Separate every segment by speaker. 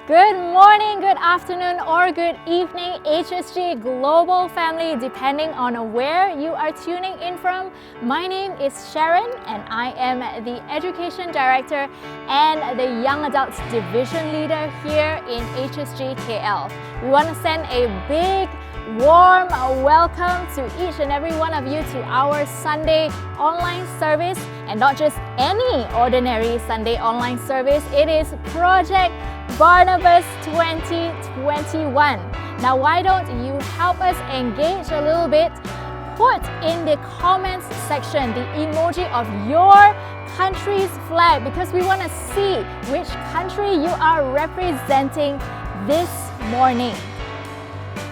Speaker 1: Good morning, good afternoon, or good evening, HSG Global family, depending on where you are tuning in from. My name is Sharon, and I am the Education Director and the Young Adults Division Leader here in HSG KL. We want to send a big, warm welcome to each and every one of you to our Sunday online service, and not just any ordinary Sunday online service. It is Project Barnabas 2021. Now, why don't you help us engage a little bit? Put in the comments section the emoji of your country's flag, because we want to see which country you are representing this morning.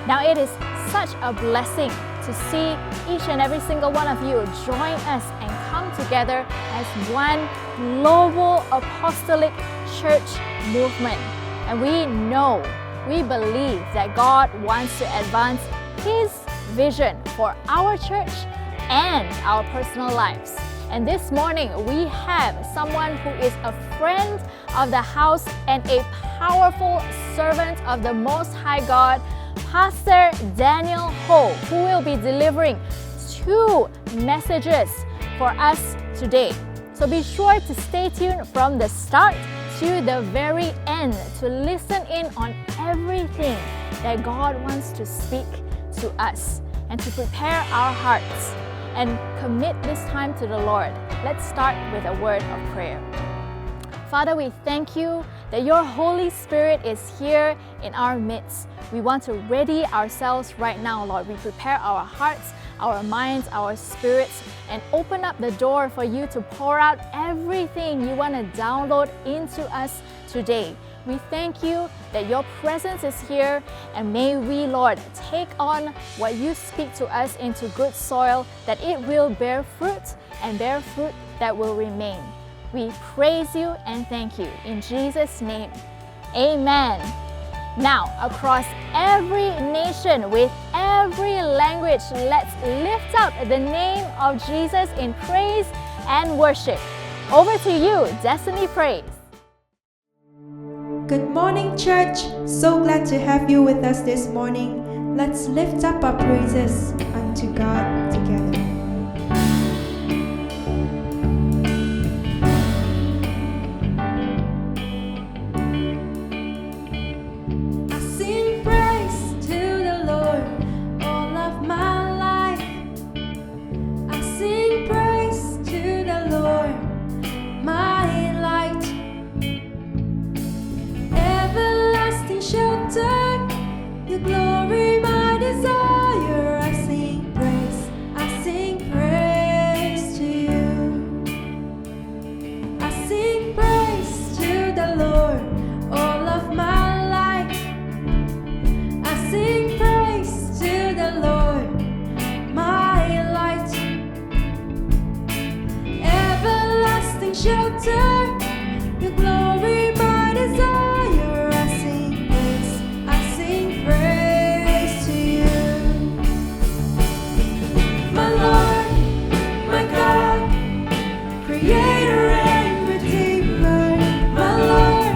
Speaker 1: Now, it is such a blessing to see each and every single one of you join us and come together as one global apostolic church movement. And we believe that God wants to advance His vision for our church and our personal lives. And this morning, we have someone who is a friend of the house and a powerful servant of the Most High God, Pastor Daniel Ho, who will be delivering 2 messages for us today. So be sure to stay tuned from the start to the very end to listen in on everything that God wants to speak to us and to prepare our hearts and commit this time to the Lord. Let's start with a word of prayer. Father, we thank you that your Holy Spirit is here in our midst. We want to ready ourselves right now, Lord. We prepare our hearts, our minds, our spirits, and open up the door for you to pour out everything you want to download into us today. We thank you that your presence is here, and may we, Lord, take on what you speak to us into good soil, that it will bear fruit and bear fruit that will remain. We praise you and thank you. In Jesus' name, amen. Now, across every nation, with every language, let's lift up the name of Jesus in praise and worship. Over to you, Destiny Praise.
Speaker 2: Good morning, church. So glad to have you with us this morning. Let's lift up our praises unto God together. Your glory, my desire. I sing praise to you. I sing praise to the Lord all of my life. I sing praise to the Lord, my light, everlasting shelter. Your glory, my desire. Creator and Redeemer, my Lord.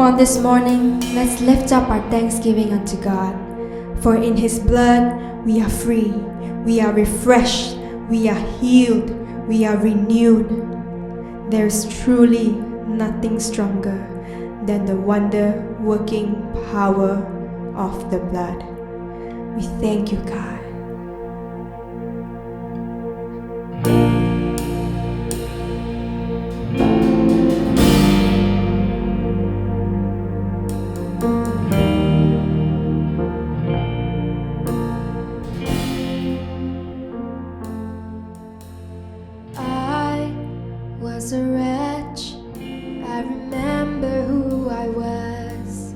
Speaker 2: on this morning, let's lift up our thanksgiving unto God. For in His blood we are free, we are refreshed, we are healed, we are renewed. There is truly nothing stronger than the wonder-working power of the blood. We thank you, God. I was a wretch. I remember who I was.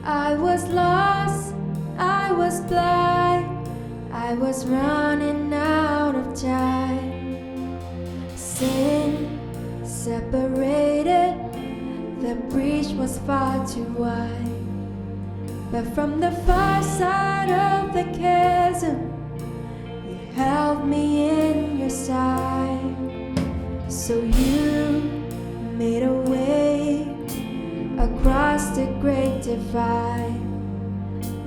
Speaker 2: I was lost, I was blind, I was running out of time. Sin separated, the breach was far too wide. But from the far side of the chasm, you held me in your side. So you made a way across the great divide,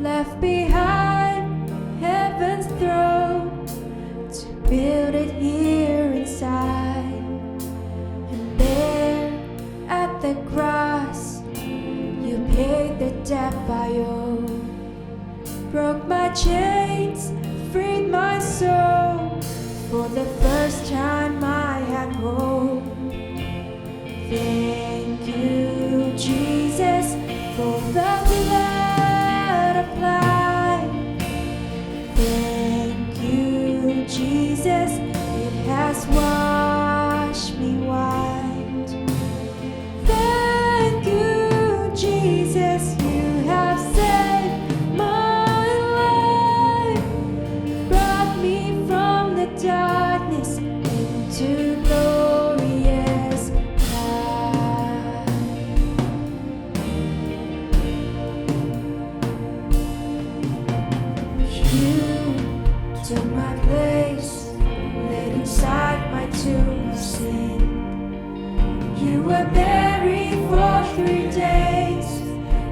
Speaker 2: left behind heaven's throne to build it here inside. And there at the cross, you paid the debt I owe, broke my chains, freed my soul. For the first time I had hope. Thank you, Jesus, for the blood applied. Thank you, Jesus, it has washed me white. Thank you, Jesus, you have saved my life, brought me from the darkness into glorious light. You took my place, laid inside my tomb of sin. You were buried for 3 days,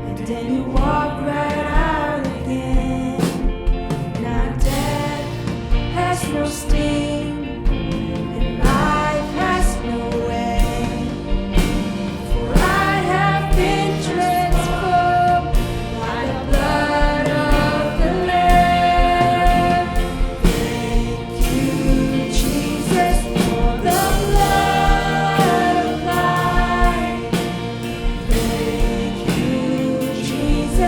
Speaker 2: and then you walked right out again. Now death has no sting, and life has no end. For I have been transformed by the blood of the Lamb. Thank you, Jesus, for the blood applied. Thank you, Jesus,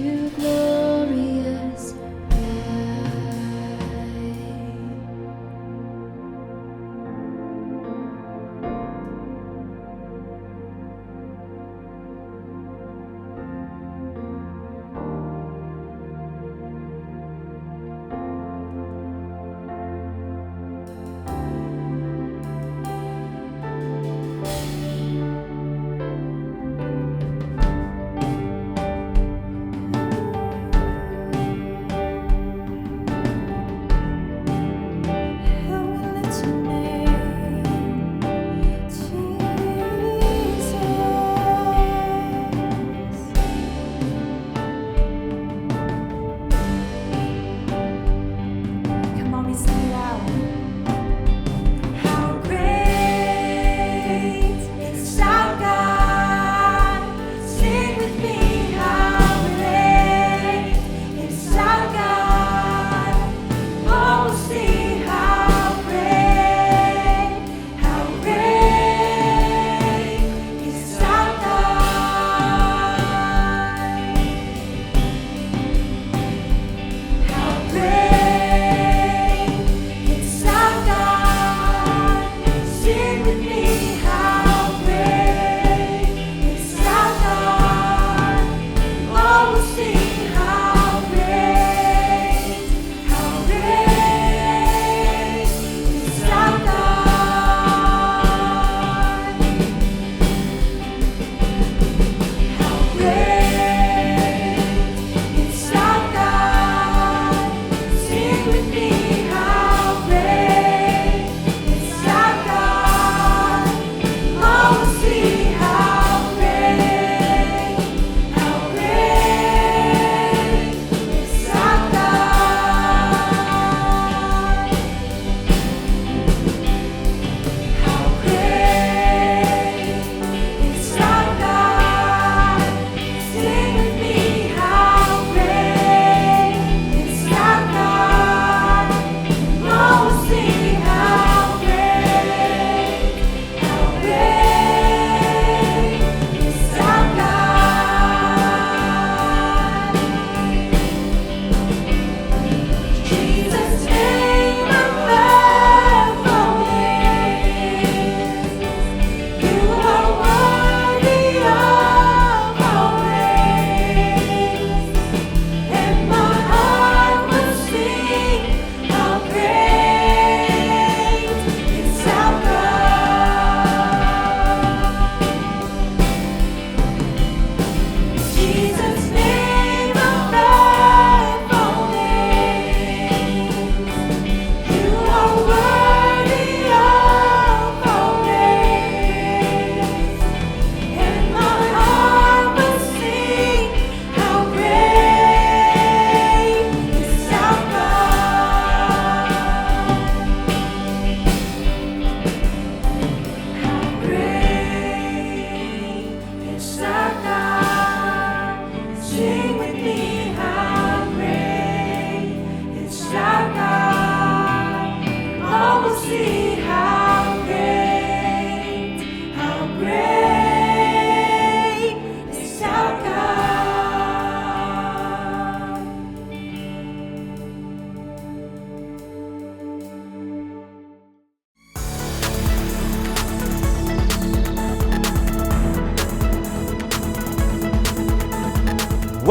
Speaker 2: to glorious light.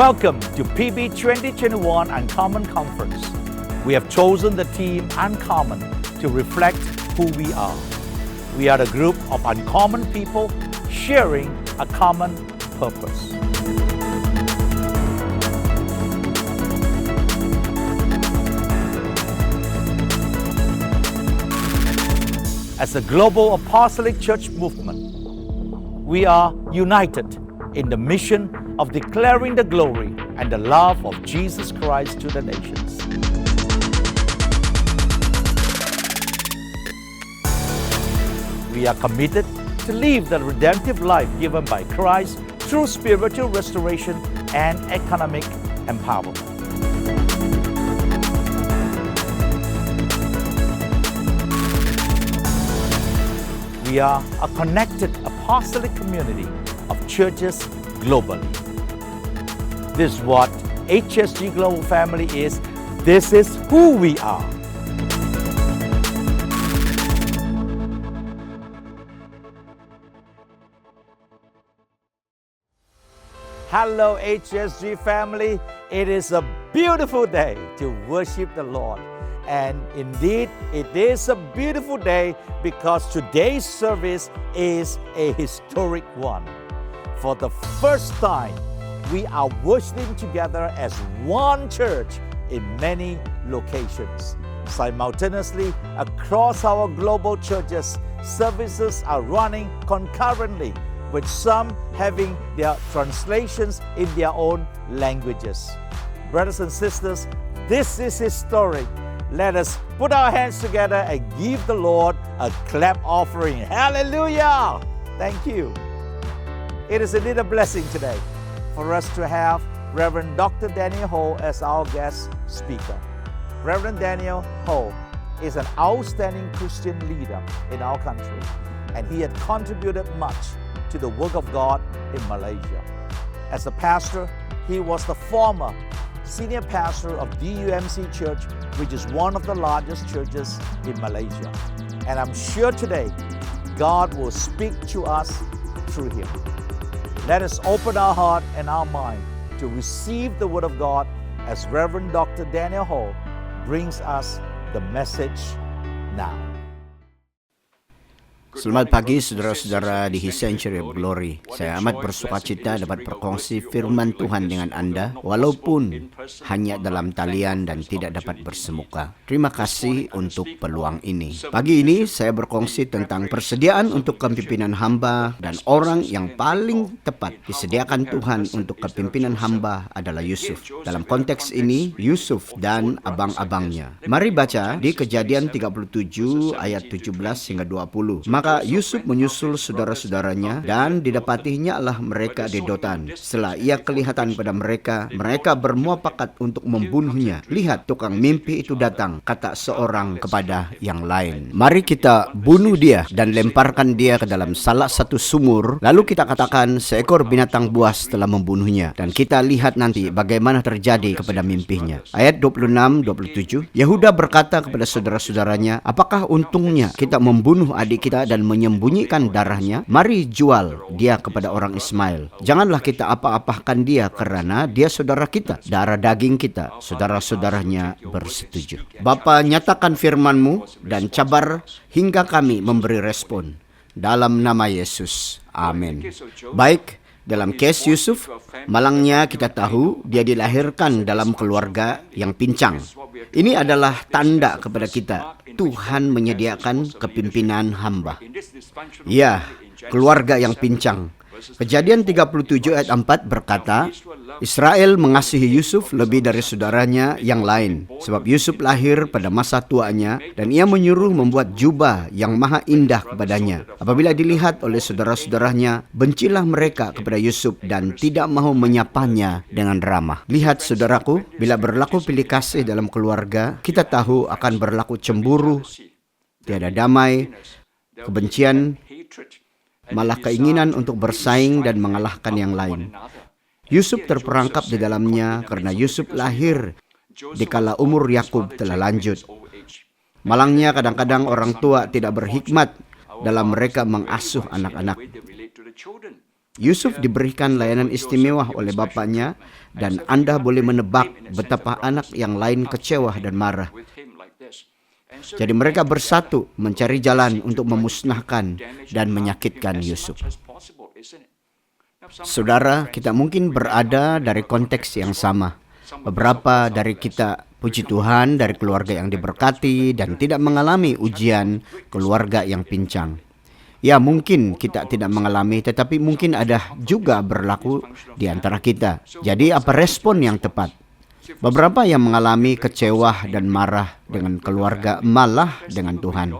Speaker 3: Welcome to PB 2021 Uncommon Conference. We have chosen the theme Uncommon to reflect who we are. We are a group of uncommon people sharing a common purpose. As a global apostolic church movement, we are united in the mission of declaring the glory and the love of Jesus Christ to the nations. We are committed to live the redemptive life given by Christ through spiritual restoration and economic empowerment. We are a connected apostolic community of churches globally. This is what HSG Global Family is, this is who we are. Hello HSG family, it is a beautiful day to worship the Lord. And indeed, it is a beautiful day because today's service is a historic one. For the first time, we are worshiping together as one church in many locations. Simultaneously, across our global churches, services are running concurrently, with some having their translations in their own languages. Brothers and sisters, this is historic. Let us put our hands together and give the Lord a clap offering. Hallelujah! Thank you. It is indeed a blessing today for us to have Reverend Dr. Daniel Ho as our guest speaker. Reverend Daniel Ho is an outstanding Christian leader in our country, and he had contributed much to the work of God in Malaysia. As a pastor, he was the former senior pastor of DUMC Church, which is one of the largest churches in Malaysia. And I'm sure today, God will speak to us through him. Let us open our heart and our mind to receive the Word of God as Reverend Dr. Daniel Ho brings us the message now.
Speaker 4: Selamat pagi saudara-saudara di His Century of Glory. Saya amat bersukacita dapat berkongsi firman Tuhan dengan Anda walaupun hanya dalam talian dan tidak dapat bersemuka. Terima kasih untuk peluang ini. Pagi ini saya berkongsi tentang persediaan untuk kepimpinan hamba, dan orang yang paling tepat disediakan Tuhan untuk kepimpinan hamba adalah Yusuf. Dalam konteks ini, Yusuf dan abang-abangnya. Mari baca di Kejadian 37 ayat 17 hingga 20. Maka Yusuf menyusul saudara-saudaranya dan didapatinya lah mereka di Dotan. Setelah ia kelihatan pada mereka, mereka bermuafakat untuk membunuhnya. Lihat, tukang mimpi itu datang, kata seorang kepada yang lain. Mari kita bunuh dia dan lemparkan dia ke dalam salah satu sumur. Lalu kita katakan seekor binatang buas telah membunuhnya. Dan kita lihat nanti bagaimana terjadi kepada mimpinya. Ayat 26-27, Yehuda berkata kepada saudara-saudaranya, apakah untungnya kita membunuh adik kita dan menyembunyikan darahnya? Mari jual dia kepada orang Ismail. Janganlah kita apa-apakan dia karena dia saudara kita, darah daging kita. Saudara-saudaranya bersetuju. Bapa, nyatakan firman-Mu dan cabar hingga kami memberi respon. Dalam nama Yesus. Amin. Baik, dalam case Yusuf, malangnya kita tahu dia dilahirkan dalam keluarga yang pincang. Ini adalah tanda kepada kita Tuhan menyediakan kepimpinan hamba. Ya, keluarga yang pincang. Kejadian 37 ayat 4 berkata, Israel mengasihi Yusuf lebih dari saudaranya yang lain, sebab Yusuf lahir pada masa tuanya dan ia menyuruh membuat jubah yang maha indah kepadanya. Apabila dilihat oleh saudara-saudaranya, bencilah mereka kepada Yusuf dan tidak mahu menyapanya dengan ramah. Lihat saudaraku, bila berlaku pilih kasih dalam keluarga, kita tahu akan berlaku cemburu, tiada damai, kebencian, malah keinginan untuk bersaing dan mengalahkan yang lain. Yusuf terperangkap di dalamnya karena Yusuf lahir dikala umur Yakub telah lanjut. Malangnya kadang-kadang orang tua tidak berhikmat dalam mereka mengasuh anak-anak. Yusuf diberikan layanan istimewa oleh bapaknya, dan Anda boleh menebak betapa anak yang lain kecewa dan marah. Jadi mereka bersatu mencari jalan untuk memusnahkan dan menyakitkan Yusuf. Saudara, kita mungkin berada dari konteks yang sama. Beberapa dari kita, puji Tuhan, dari keluarga yang diberkati dan tidak mengalami ujian keluarga yang pincang. Ya, mungkin kita tidak mengalami, tetapi mungkin ada juga berlaku di antara kita. Jadi apa respon yang tepat? Beberapa yang mengalami kecewa dan marah dengan keluarga, malah dengan Tuhan.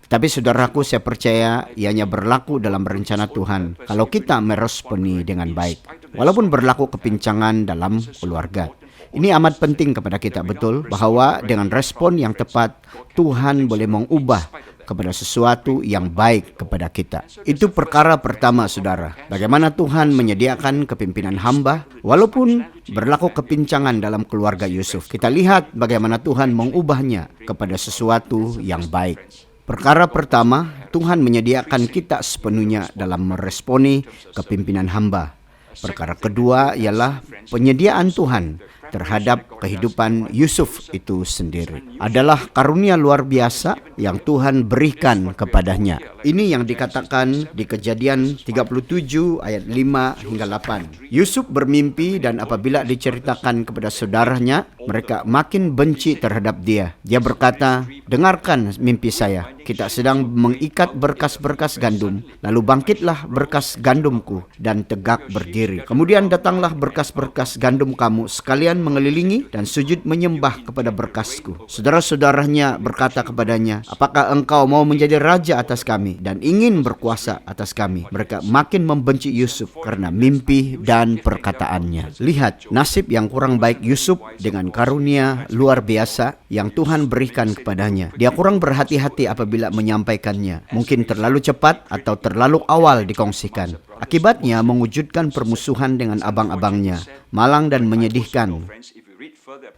Speaker 4: Tapi saudaraku, saya percaya ianya berlaku dalam rencana Tuhan kalau kita meresponi dengan baik, walaupun berlaku kepincangan dalam keluarga. Ini amat penting kepada kita, betul, bahwa dengan respon yang tepat, Tuhan boleh mengubah kepada sesuatu yang baik kepada kita. Itu perkara pertama, saudara. Bagaimana Tuhan menyediakan kepimpinan hamba, walaupun berlaku kepincangan dalam keluarga Yusuf. Kita lihat bagaimana Tuhan mengubahnya kepada sesuatu yang baik. Perkara pertama, Tuhan menyediakan kita sepenuhnya dalam meresponi kepimpinan hamba. Perkara kedua ialah penyediaan Tuhan terhadap kehidupan Yusuf itu sendiri. Adalah karunia luar biasa yang Tuhan berikan kepadanya. Ini yang dikatakan di Kejadian 37 ayat 5 hingga 8. Yusuf bermimpi dan apabila diceritakan kepada saudaranya, mereka makin benci terhadap dia. Dia berkata, "Dengarkan mimpi saya. Kita sedang mengikat berkas-berkas gandum, lalu bangkitlah berkas gandumku dan tegak berdiri. Kemudian datanglah berkas-berkas gandum kamu sekalian mengelilingi dan sujud menyembah kepada berkasku." Saudara-saudaranya berkata kepadanya, "Apakah engkau mau menjadi raja atas kami dan ingin berkuasa atas kami?" Mereka makin membenci Yusuf karena mimpi dan perkataannya. Lihat nasib yang kurang baik Yusuf dengan karunia luar biasa yang Tuhan berikan kepadanya. Dia kurang berhati-hati apabila menyampaikannya. Mungkin terlalu cepat atau terlalu awal dikongsikan. Akibatnya mewujudkan permusuhan dengan abang-abangnya, malang dan menyedihkan.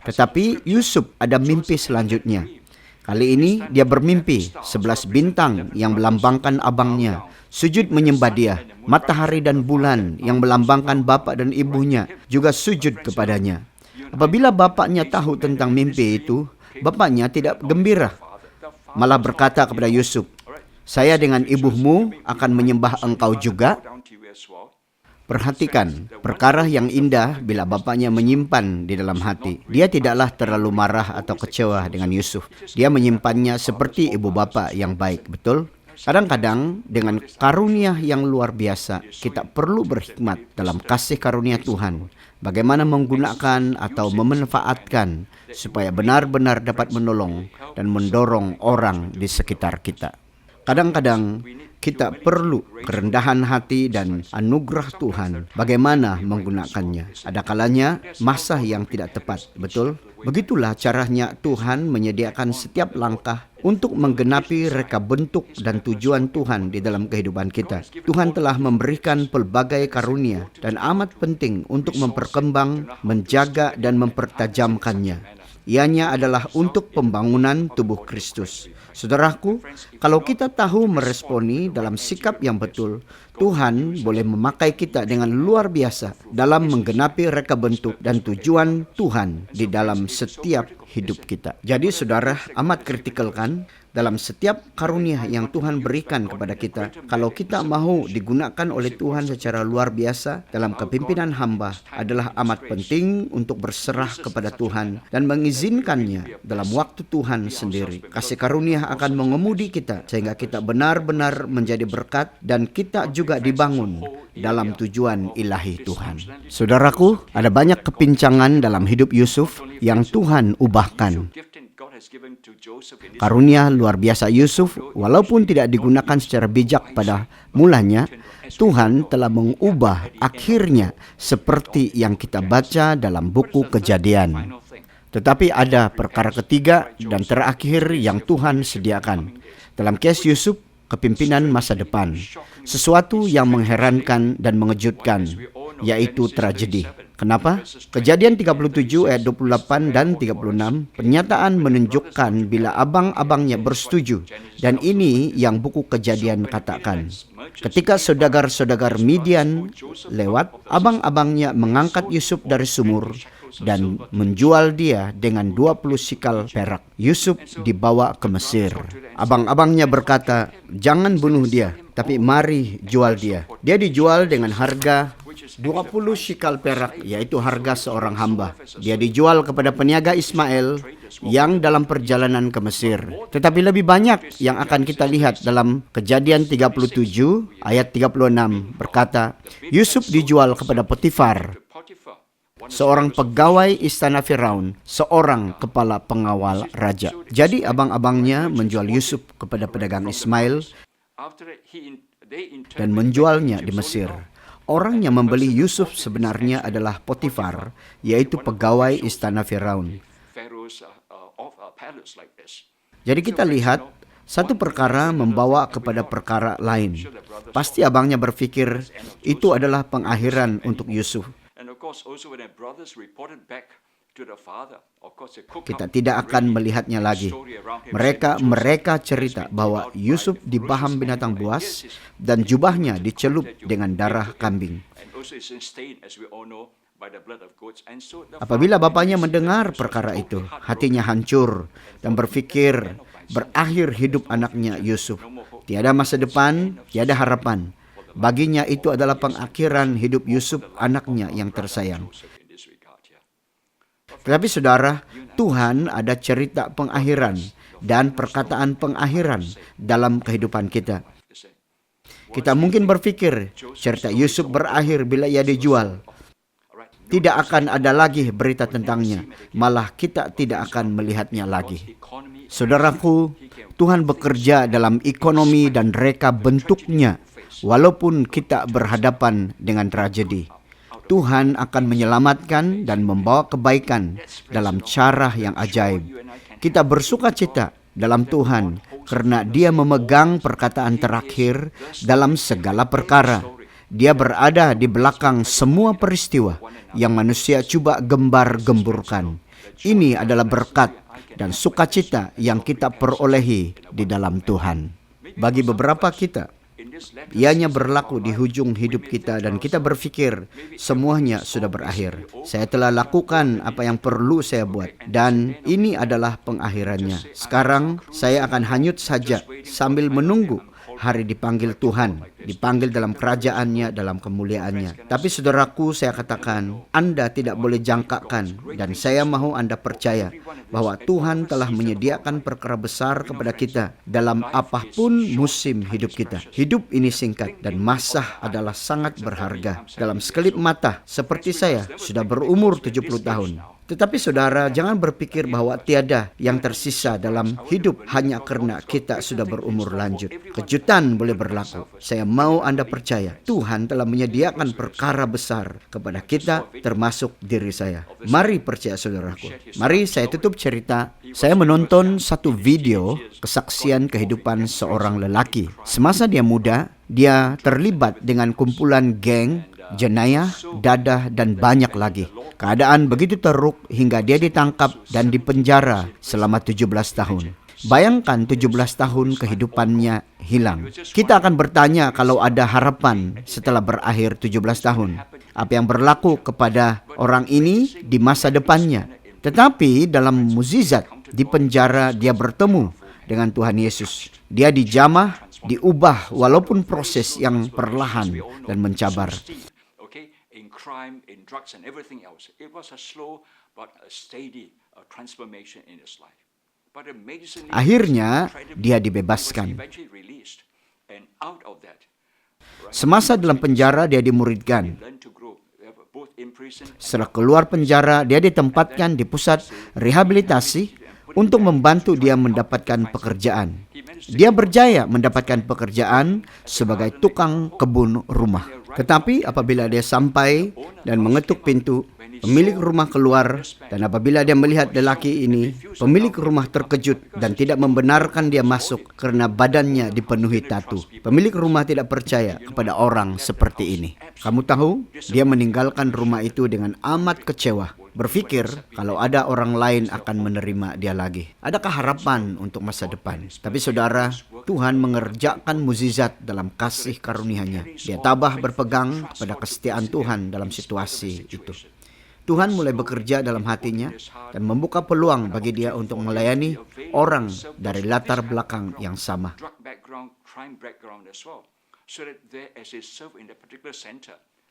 Speaker 4: Tetapi Yusuf ada mimpi selanjutnya. Kali ini dia bermimpi 11 bintang yang melambangkan abangnya, sujud menyembah dia. Matahari dan bulan yang melambangkan bapak dan ibunya juga sujud kepadanya. Apabila bapaknya tahu tentang mimpi itu, bapaknya tidak gembira, malah berkata kepada Yusuf, "Saya dengan ibumu akan menyembah engkau juga." Perhatikan, perkara yang indah bila bapaknya menyimpan di dalam hati. Dia tidaklah terlalu marah atau kecewa dengan Yusuf. Dia menyimpannya seperti ibu bapa yang baik, betul? Kadang-kadang dengan karunia yang luar biasa, kita perlu berhikmat dalam kasih karunia Tuhan. Bagaimana menggunakan atau memanfaatkan supaya benar-benar dapat menolong dan mendorong orang di sekitar kita. Kadang-kadang kita perlu kerendahan hati dan anugerah Tuhan bagaimana menggunakannya. Ada kalanya masa yang tidak tepat, betul? Begitulah caranya Tuhan menyediakan setiap langkah untuk menggenapi reka bentuk dan tujuan Tuhan di dalam kehidupan kita. Tuhan telah memberikan pelbagai karunia dan amat penting untuk memperkembang, menjaga dan mempertajamkannya. Ianya adalah untuk pembangunan tubuh Kristus. Saudaraku, kalau kita tahu meresponi dalam sikap yang betul, Tuhan boleh memakai kita dengan luar biasa dalam menggenapi reka bentuk dan tujuan Tuhan di dalam setiap hidup kita. Jadi saudara, amat kritikal kan? Dalam setiap karunia yang Tuhan berikan kepada kita, kalau kita mau digunakan oleh Tuhan secara luar biasa dalam kepimpinan hamba, adalah amat penting untuk berserah kepada Tuhan dan mengizinkannya dalam waktu Tuhan sendiri. Kasih karunia akan mengemudi kita sehingga kita benar-benar menjadi berkat dan kita juga dibangun dalam tujuan ilahi Tuhan. Saudaraku, ada banyak kepincangan dalam hidup Yusuf yang Tuhan ubahkan. Karunia luar biasa Yusuf, walaupun tidak digunakan secara bijak pada mulanya, Tuhan telah mengubah akhirnya seperti yang kita baca dalam buku Kejadian. Tetapi ada perkara ketiga dan terakhir yang Tuhan sediakan dalam kes Yusuf, kepimpinan masa depan. Sesuatu yang mengherankan dan mengejutkan, yaitu tragedi. Kenapa? Kejadian 37 ayat 28 dan 36, pernyataan menunjukkan bila abang-abangnya bersetuju. Dan ini yang buku Kejadian katakan. Ketika saudagar-saudagar Midian lewat, abang-abangnya mengangkat Yusuf dari sumur dan menjual dia dengan 20 sikal perak. Yusuf dibawa ke Mesir. Abang-abangnya berkata, "Jangan bunuh dia, tapi mari jual dia." Dia dijual dengan harga 20 sikal perak, yaitu harga seorang hamba. Dia dijual kepada peniaga Ismail yang dalam perjalanan ke Mesir. Tetapi lebih banyak yang akan kita lihat dalam Kejadian 37 ayat 36 berkata, Yusuf dijual kepada Potifar, seorang pegawai istana Firaun, seorang kepala pengawal raja. Jadi abang-abangnya menjual Yusuf kepada pedagang Ismail dan menjualnya di Mesir. Orang yang membeli Yusuf sebenarnya adalah Potifar, yaitu pegawai istana Firaun. Jadi kita lihat Satu perkara membawa kepada perkara lain. Pasti abangnya berpikir itu adalah pengakhiran untuk Yusuf. Kita tidak akan melihatnya lagi. Mereka cerita bahwa Yusuf dibaham binatang buas dan jubahnya dicelup dengan darah kambing. Apabila bapaknya mendengar perkara itu, hatinya hancur dan berpikir berakhir hidup anaknya Yusuf. Tiada masa depan, tiada harapan. Baginya itu adalah pengakhiran hidup Yusuf, anaknya yang tersayang. Tetapi saudara, Tuhan ada cerita pengakhiran dan perkataan pengakhiran dalam kehidupan kita. Kita mungkin berpikir cerita Yusuf berakhir bila ia dijual. Tidak akan ada lagi berita tentangnya, malah kita tidak akan melihatnya lagi. Saudaraku, Tuhan bekerja dalam ekonomi dan reka bentuknya, walaupun kita berhadapan dengan tragedi. Tuhan akan menyelamatkan dan membawa kebaikan dalam cara yang ajaib. Kita bersuka cita dalam Tuhan karena Dia memegang perkataan terakhir dalam segala perkara. Dia berada di belakang semua peristiwa yang manusia coba gembar-gemburkan. Ini adalah berkat dan sukacita yang kita perolehi di dalam Tuhan. Bagi beberapa kita, ianya berlaku di hujung hidup kita dan kita berpikir semuanya sudah berakhir. Saya telah lakukan apa yang perlu saya buat dan ini adalah pengakhirannya. Sekarang saya akan hanyut saja sambil menunggu hari dipanggil Tuhan, dipanggil dalam kerajaannya, dalam kemuliaannya. Tapi saudaraku, saya katakan, Anda tidak boleh jangkakan dan saya mahu Anda percaya bahwa Tuhan telah menyediakan perkara besar kepada kita dalam apapun musim hidup kita. Hidup ini singkat dan masa adalah sangat berharga. Dalam sekelip mata, seperti saya, sudah berumur 70 tahun. Tetapi saudara, jangan berpikir bahwa tiada yang tersisa dalam hidup hanya karena kita sudah berumur lanjut. Kejutan boleh berlaku. Saya mau Anda percaya, Tuhan telah menyediakan perkara besar kepada kita, termasuk diri saya. Mari percaya saudaraku. Mari saya tutup cerita. Saya menonton satu video kesaksian kehidupan seorang lelaki. Semasa dia muda, dia terlibat dengan kumpulan geng, jenayah, dadah, dan banyak lagi. Keadaan begitu teruk hingga dia ditangkap dan dipenjara selama 17 tahun. Bayangkan 17 tahun kehidupannya hilang. Kita akan bertanya kalau ada harapan setelah berakhir 17 tahun. Apa yang berlaku kepada orang ini di masa depannya. Tetapi dalam mukjizat di penjara dia bertemu dengan Tuhan Yesus. Dia dijamah, diubah walaupun proses yang perlahan dan mencabar.
Speaker 5: Crime, in drugs and everything else. It was a slow but a steady transformation in his life. But amazingly,
Speaker 4: akhirnya dia dibebaskan. Semasa dalam penjara dia dimuridkan. Setelah keluar penjara, dia ditempatkan di pusat rehabilitasi untuk membantu dia mendapatkan pekerjaan. Dia berjaya mendapatkan pekerjaan sebagai tukang kebun rumah. Tetapi apabila dia sampai dan mengetuk pintu, pemilik rumah keluar, dan apabila dia melihat lelaki ini, pemilik rumah terkejut dan tidak membenarkan dia masuk karena badannya dipenuhi tatu. Pemilik rumah tidak percaya kepada orang seperti ini. Kamu tahu, dia meninggalkan rumah itu dengan amat kecewa. Berpikir kalau ada orang lain akan menerima dia lagi. Adakah harapan untuk masa depan? Tapi saudara, Tuhan mengerjakan mukjizat dalam kasih karunia-Nya. Dia tabah berpegang pada kesetiaan Tuhan dalam situasi itu. Tuhan mulai bekerja dalam hatinya dan membuka peluang bagi dia untuk melayani orang dari latar belakang yang sama.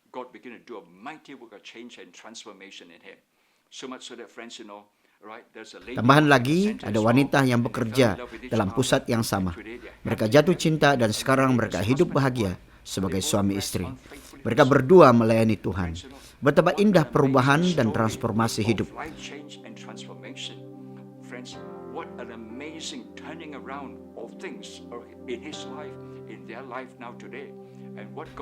Speaker 4: God began to do a mighty work of change and transformation in him. So much so that friends, you know, right? There's a lady. Tambahan lagi, ada wanita yang bekerja dalam pusat yang sama. Mereka jatuh cinta dan sekarang mereka hidup bahagia sebagai suami istri. Mereka berdua melayani Tuhan. Betapa indah perubahan dan transformasi hidup. Friends, what an amazing turning around of things in his life, in their life now today.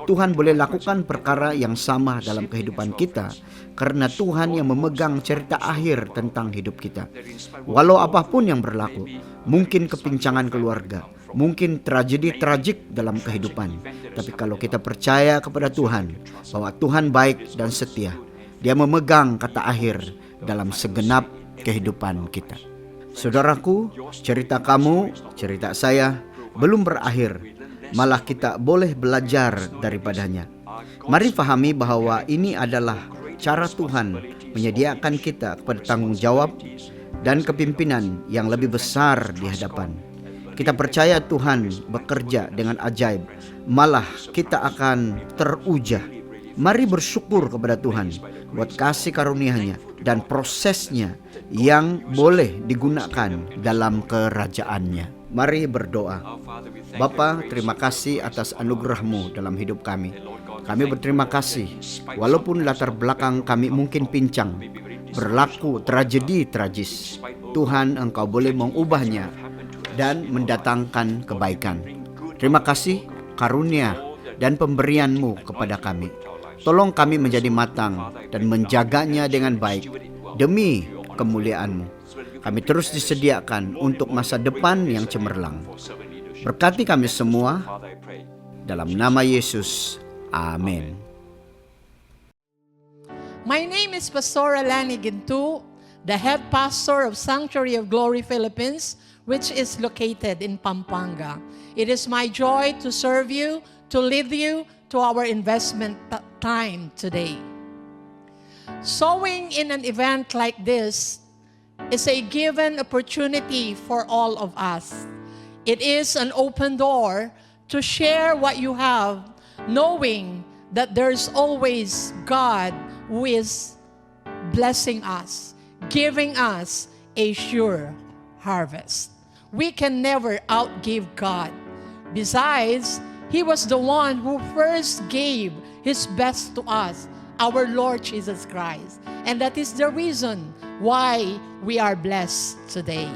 Speaker 4: Tuhan boleh lakukan perkara yang sama dalam kehidupan kita karena Tuhan yang memegang cerita akhir tentang hidup kita. Walau apapun yang berlaku, mungkin kepincangan keluarga, mungkin tragedi tragik dalam kehidupan. Tapi kalau kita percaya kepada Tuhan, bahwa Tuhan baik dan setia, Dia memegang kata akhir dalam segenap kehidupan kita. Saudaraku, cerita kamu, cerita saya belum berakhir, malah kita boleh belajar daripadanya. Mari fahami bahwa ini adalah cara Tuhan menyediakan kita kepada tanggung jawab dan kepimpinan yang lebih besar di hadapan. Kita percaya Tuhan bekerja dengan ajaib, malah kita akan teruja. Mari bersyukur kepada Tuhan buat kasih karunia-Nya dan prosesnya yang boleh digunakan dalam kerajaan-Nya. Mari berdoa. Bapa, terima kasih atas anugerah-Mu dalam hidup kami. Kami berterima kasih, walaupun latar belakang kami mungkin pincang, berlaku tragedi tragis, Tuhan, Engkau boleh mengubahnya dan mendatangkan kebaikan. Terima kasih karunia dan pemberian-Mu kepada kami. Tolong kami menjadi matang dan menjaganya dengan baik demi kemuliaan-Mu. Kami terus disediakan untuk masa depan yang cemerlang. Berkati kami semua dalam nama Yesus. Amin.
Speaker 6: My name is Pastora Lani Gintu, the head pastor of Sanctuary of Glory Philippines, which is located in Pampanga. It is my joy to serve you, to lead you to our investment time today. Sowing in an event like this is a given opportunity for all of us. It is an open door to share what you have, knowing that there's always God who is blessing us, giving us a sure harvest. We can never outgive God. Besides, He was the one who first gave His best to us, our Lord Jesus Christ. And that is the reason why we are blessed today.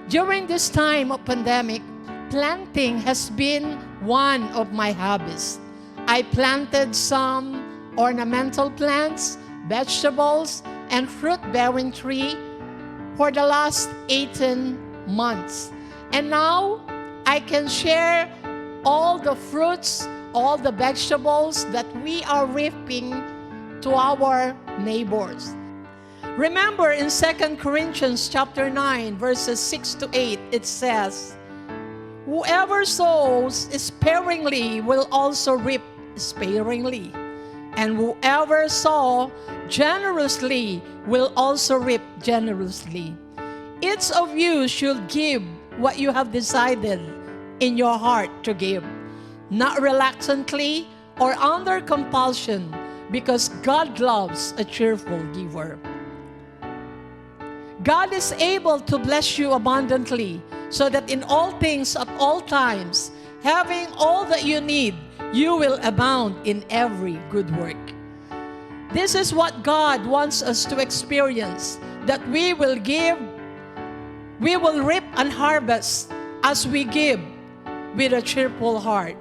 Speaker 6: During this time of pandemic, planting has been one of my hobbies. I planted some ornamental plants, vegetables, and fruit-bearing tree for the last 18 months. And now, I can share all the fruits, all the vegetables that we are reaping to our neighbors. Remember in 2 Corinthians chapter 9, verses 6 to 8, it says, "Whoever sows sparingly will also reap sparingly, and whoever sows generously will also reap generously. Each of you should give what you have decided in your heart to give, not reluctantly or under compulsion, because God loves a cheerful giver." God is able to bless you abundantly, so that in all things at all times, having all that you need, you will abound in every good work. This is what God wants us to experience, that we will give, we will reap and harvest as we give with a cheerful heart.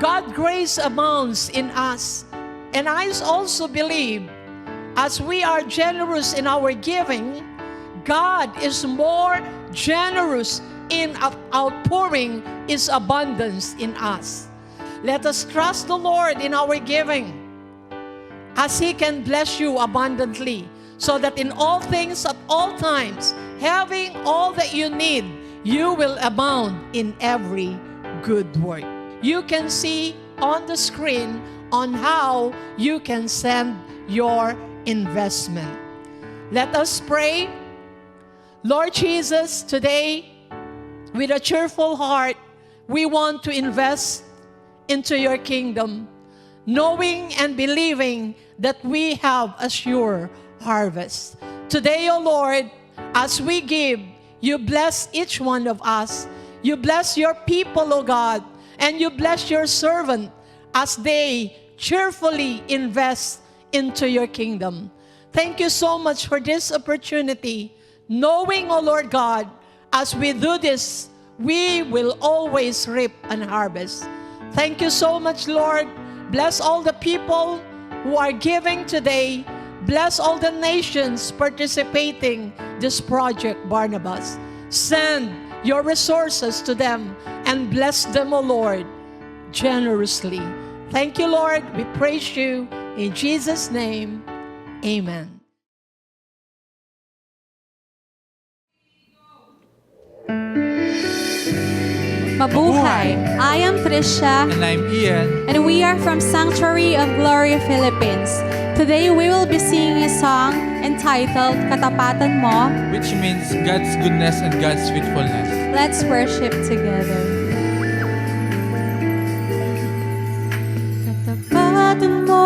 Speaker 6: God's grace abounds in us, and I also believe as we are generous in our giving, God is more generous in outpouring His abundance in us. Let us trust the Lord in our giving, as He can bless you abundantly, so that in all things at all times, having all that you need, you will abound in every good work. You can see on the screen on how you can send your investment. Let us pray. Lord Jesus, today, with a cheerful heart, we want to invest into your kingdom, knowing and believing that we have a sure harvest. Today, O Lord, as we give, you bless each one of us. You bless your people, O God, and you bless your servant as they cheerfully invest into your kingdom. Thank you so much for this opportunity, knowing, O Lord God, as we do this, we will always reap and harvest. Thank you so much, Lord. Bless all the people who are giving today. Bless all the nations participating this project, Barnabas. Send your resources to them and bless them, O Lord, generously. Thank you, Lord. We praise you. In Jesus' name, amen.
Speaker 7: Mabuhay! I am Trisha,
Speaker 8: And I'm Ian.
Speaker 7: and we are from Sanctuary of Glory, Philippines. Today we will be singing a song entitled Katapatan Mo.
Speaker 8: Which means God's goodness and God's faithfulness.
Speaker 7: Let's worship together. Katapatan mo,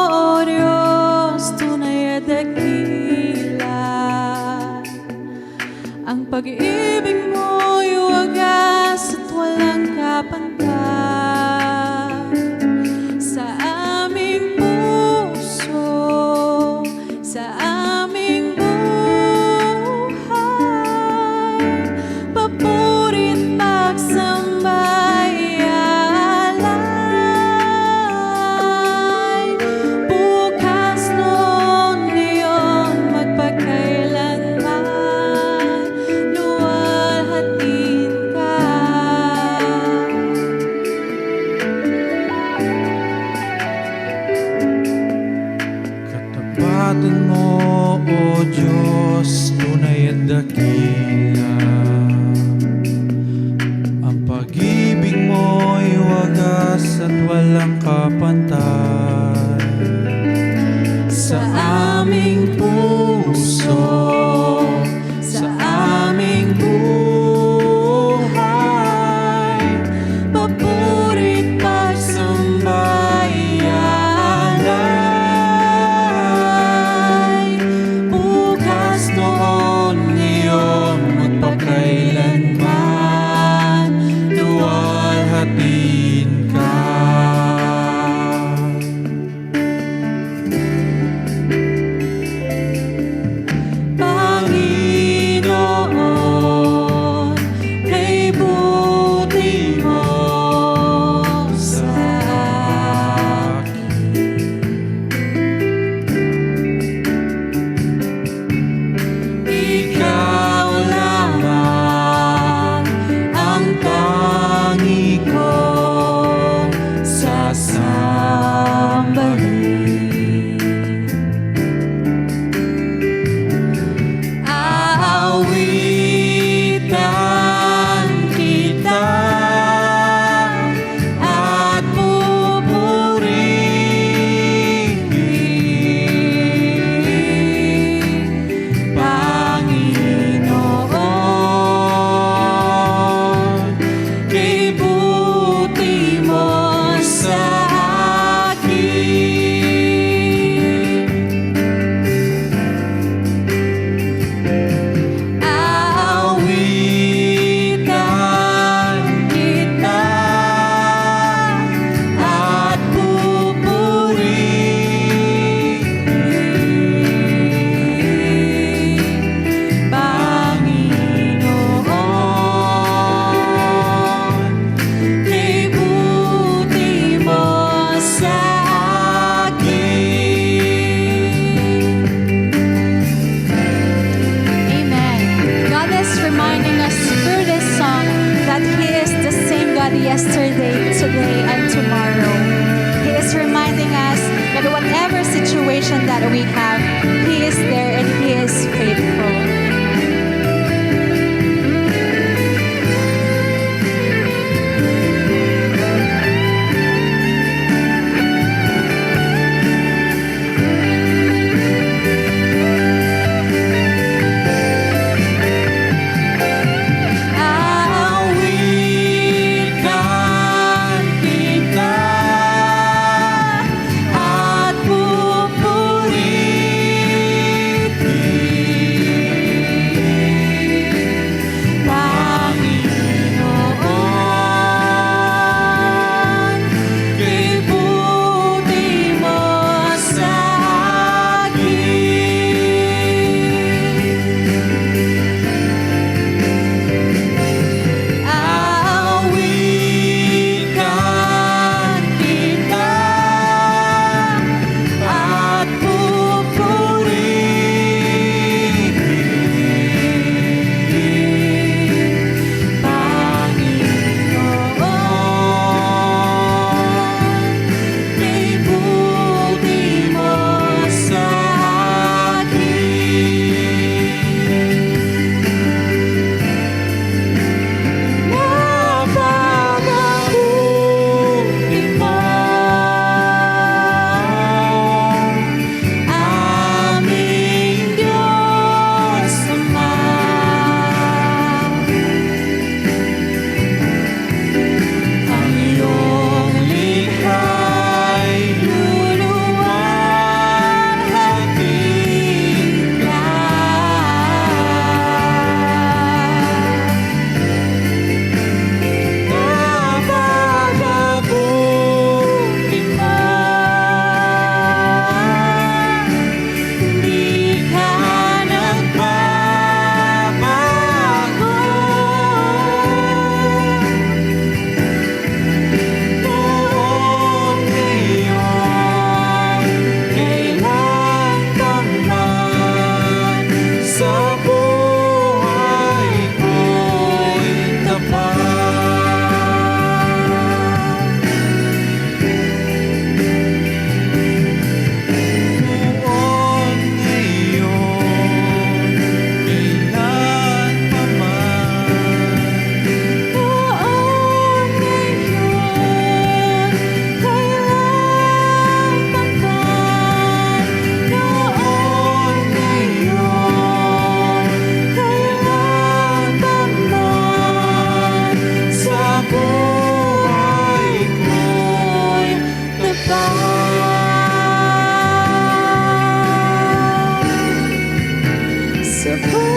Speaker 7: O Diyos, tunay at dakila. Ang pag-ibig mo'y wagas at walang kapantay. Sa aming puso, sa aming buhay, papurit pagsambay alay. Bukas noon, ngayon, magpakailanman, luwag
Speaker 2: supply cries above.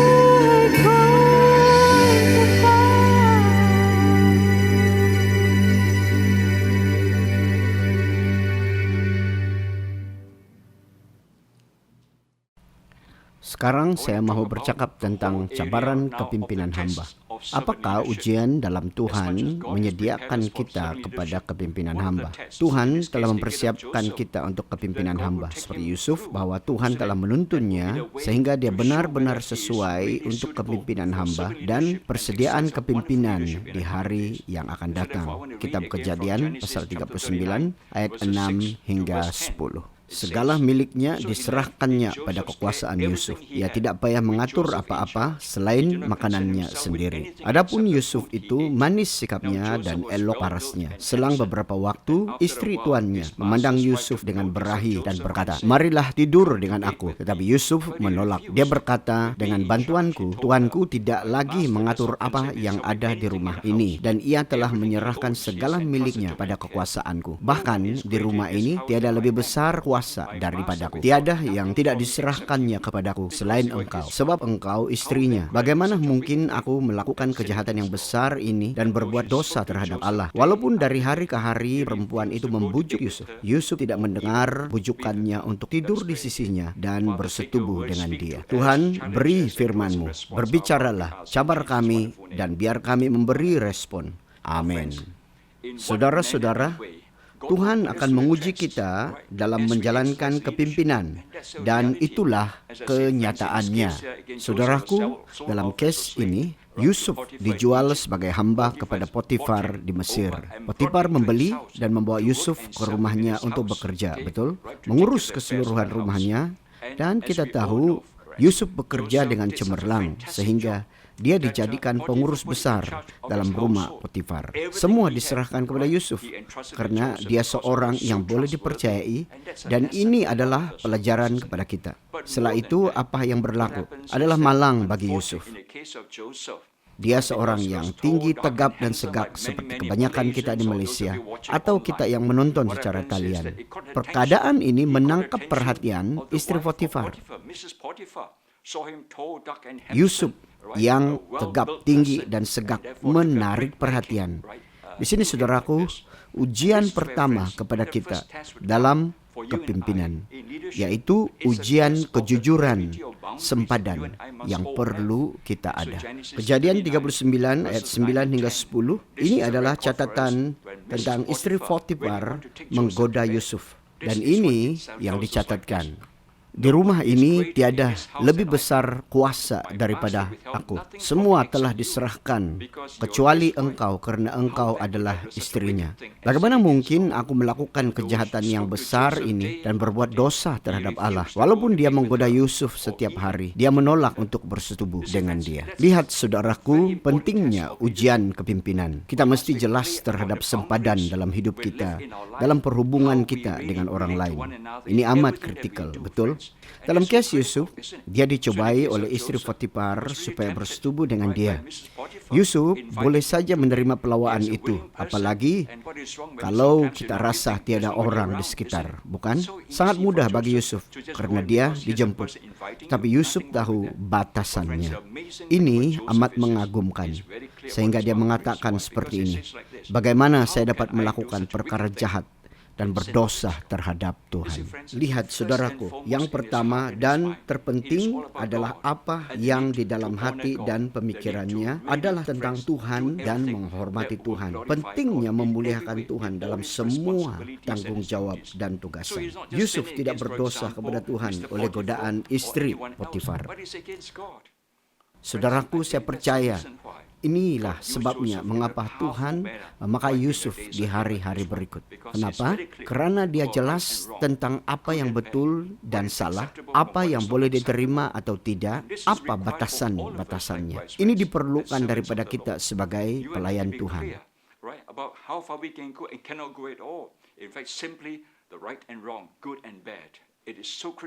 Speaker 4: Sekarang saya mau bercakap tentang cabaran kepimpinan hamba. Apakah ujian dalam Tuhan menyediakan kita kepada kepimpinan hamba? Tuhan telah mempersiapkan kita untuk kepimpinan hamba. Seperti Yusuf, bahwa Tuhan telah menuntunnya sehingga dia benar-benar sesuai untuk kepimpinan hamba dan persediaan kepimpinan di hari yang akan datang. Kitab Kejadian pasal 39 ayat 6 hingga 10. Segala miliknya diserahkannya pada kekuasaan Yusuf. Ia tidak payah mengatur apa-apa selain makanannya sendiri. Adapun Yusuf itu manis sikapnya dan elok parasnya. Selang beberapa waktu, istri tuannya memandang Yusuf dengan berahi dan berkata, "Marilah tidur dengan aku." Tetapi Yusuf menolak. Dia berkata, "Dengan bantuanku, tuanku tidak lagi mengatur apa yang ada di rumah ini, dan ia telah menyerahkan segala miliknya pada kekuasaanku. Bahkan di rumah ini tiada lebih besar kuasa daripadaku. Tiada yang tidak diserahkannya kepadaku selain engkau, sebab engkau istrinya. Bagaimana mungkin aku melakukan kejahatan yang besar ini dan berbuat dosa terhadap Allah?" Walaupun dari hari ke hari perempuan itu membujuk Yusuf, Yusuf tidak mendengar bujukannya untuk tidur di sisinya dan bersetubuh dengan dia. "Tuhan, beri firman-Mu, berbicaralah, cabar kami, dan biar kami memberi respon." Amin. Saudara-saudara, Tuhan akan menguji kita dalam menjalankan kepimpinan, dan itulah kenyataannya. Saudaraku, dalam kes ini, Yusuf dijual sebagai hamba kepada Potifar di Mesir. Potifar membeli dan membawa Yusuf ke rumahnya untuk bekerja, betul? Mengurus keseluruhan rumahnya, dan kita tahu Yusuf bekerja dengan cemerlang sehingga dia dijadikan pengurus besar dalam rumah Potifar. Semua diserahkan kepada Yusuf karena dia seorang yang boleh dipercayai, dan ini adalah pelajaran kepada kita. Setelah itu, apa yang berlaku adalah malang bagi Yusuf. Dia seorang yang tinggi, tegap, dan segak seperti kebanyakan kita di Malaysia atau kita yang menonton secara talian. Perkataan ini menangkap perhatian istri Potifar. Yusuf yang tegap, tinggi, dan segak menarik perhatian. Di sini, saudaraku, ujian pertama kepada kita dalam kepimpinan, yaitu ujian kejujuran sempadan yang perlu kita ada. Kejadian 39 ayat 9 hingga 10, ini adalah catatan tentang istri Potifar menggoda Yusuf. Dan ini yang dicatatkan. "Di rumah ini tiada lebih besar kuasa daripada aku. Semua telah diserahkan kecuali engkau, karena engkau adalah istrinya. Bagaimana mungkin aku melakukan kejahatan yang besar ini dan berbuat dosa terhadap Allah?" Walaupun dia menggoda Yusuf setiap hari, dia menolak untuk bersetubuh dengan dia. Lihat, saudaraku, pentingnya ujian kepimpinan. Kita mesti jelas terhadap sempadan dalam hidup kita, dalam perhubungan kita dengan orang lain. Ini amat kritikal, betul? Dalam kes Yusuf, dia dicobai oleh istri Potifar supaya bersetubuh dengan dia. Yusuf boleh saja menerima pelawaan itu, apalagi kalau kita rasa tiada orang di sekitar, bukan? Sangat mudah bagi Yusuf karena dia dijemput. Tapi Yusuf tahu batasannya. Ini amat mengagumkan, sehingga dia mengatakan seperti ini, "Bagaimana saya dapat melakukan perkara jahat dan berdosa terhadap Tuhan?" Lihat, saudaraku, yang pertama dan terpenting adalah apa yang di dalam hati dan pemikirannya adalah tentang Tuhan dan menghormati Tuhan. Pentingnya memuliakan Tuhan dalam semua tanggung jawab dan tugasnya. Yusuf tidak berdosa kepada Tuhan oleh godaan istri Potifar. Saudaraku, saya percaya inilah sebabnya mengapa Tuhan memakai Yusuf di hari-hari berikut. Kenapa? Karena dia jelas tentang apa yang betul dan salah, apa yang boleh diterima atau tidak, apa batasan-batasannya. Ini diperlukan daripada kita sebagai pelayan Tuhan.